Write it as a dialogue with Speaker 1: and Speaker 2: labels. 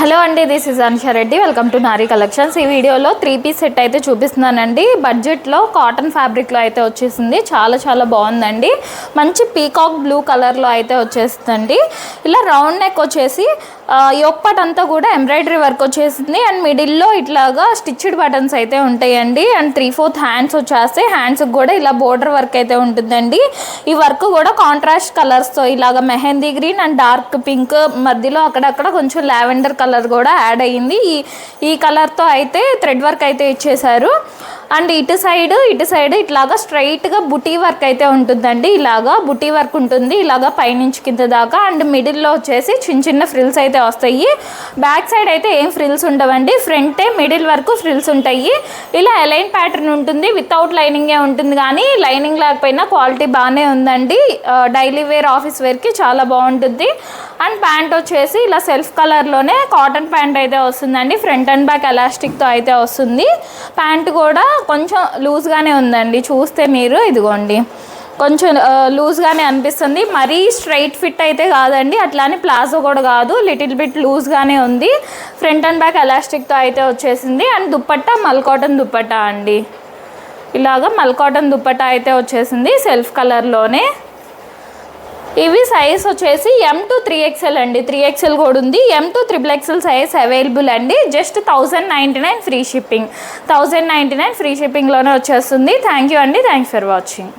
Speaker 1: Hello అండి, this is Anusha Reddy. Welcome to Nari collections. ఈ వీడియోలో 3-piece సెట్ అయితే చూపిస్తున్నానండి. బడ్జెట్లో కాటన్ ఫ్యాబ్రిక్లో అయితే వచ్చేసింది. చాలా చాలా బాగుందండి. మంచి పీకాక్ బ్లూ కలర్లో అయితే వచ్చేస్తుందండి. ఇలా రౌండ్ నెక్ వచ్చేసి యోక్ పార్ట్ అంతా కూడా ఎంబ్రాయిడరీ వర్క్ వచ్చేసింది. అండ్ మిడిల్లో ఇట్లాగా స్టిచ్డ్ బటన్స్ అయితే ఉంటాయండి. అండ్ 3/4 హ్యాండ్స్ వచ్చేస్తాయి. హ్యాండ్స్కి కూడా ఇలా బోర్డర్ వర్క్ అయితే ఉంటుందండి. ఈ వర్క్ కూడా కాంట్రాస్ట్ కలర్స్తో ఇలాగ mehndi green and dark pink మధ్యలో అక్కడక్కడ కొంచెం లావెండర్ కలర్ కూడా యాడ్ అయ్యింది. ఈ కలర్తో అయితే థ్రెడ్ వర్క్ అయితే ఇచ్చేసారు. అండ్ ఇటు సైడ్ ఇట్లాగా స్ట్రైట్గా బుటీ వర్క్ అయితే ఉంటుందండి. ఇలాగా బుటీ వర్క్ ఉంటుంది, ఇలాగా పైనుంచి కింద దాకా. అండ్ మిడిల్లో వచ్చేసి చిన్న చిన్న ఫ్రిల్స్ అయితే వస్తాయి. బ్యాక్ సైడ్ అయితే ఏం ఫ్రిల్స్ ఉండవండి, ఫ్రంటే మిడిల్ వరకు ఫ్రిల్స్ ఉంటాయి. ఇలా అలైన్ ప్యాటర్న్ ఉంటుంది, వితౌట్ లైనింగే ఉంటుంది. కానీ లైనింగ్ లేకపోయినా క్వాలిటీ బాగానే ఉందండి. డైలీ వేర్, ఆఫీస్ వేర్కి చాలా బాగుంటుంది. అండ్ ప్యాంట్ వచ్చేసి ఇలా సెల్ఫ్ కలర్లోనే కాటన్ ప్యాంట్ అయితే వస్తుందండి. ఫ్రంట్ అండ్ బ్యాక్ ఎలాస్టిక్తో అయితే వస్తుంది. ప్యాంట్ కూడా కొంచెం లూజ్గానే ఉందండి. చూస్తే మీరు ఇదిగోండి, కొంచెం లూజ్గానే అనిపిస్తుంది. మరీ స్ట్రైట్ ఫిట్ అయితే కాదండి, అట్లానే ప్లాజో కూడా కాదు, లిటిల్ బిట్ లూజ్గానే ఉంది. ఫ్రంట్ అండ్ బ్యాక్ ఎలాస్టిక్తో అయితే వచ్చేసింది. అండ్ దుప్పట్టా మల్ కాటన్ దుప్పట్టా అండి. ఇలాగ మల్ కాటన్ దుప్పట్టా అయితే వచ్చేసింది సెల్ఫ్ కలర్లోనే. ఇవి సైజ్ వచ్చేసి M to 3XL అండి. 3XL కూడా ఉంది. M to XXL size available అండి. Just 1099 free shipping. 1099 ఫ్రీ షిప్పింగ్లోనే వచ్చేస్తుంది. థ్యాంక్ యూ అండి. Thanks for watching.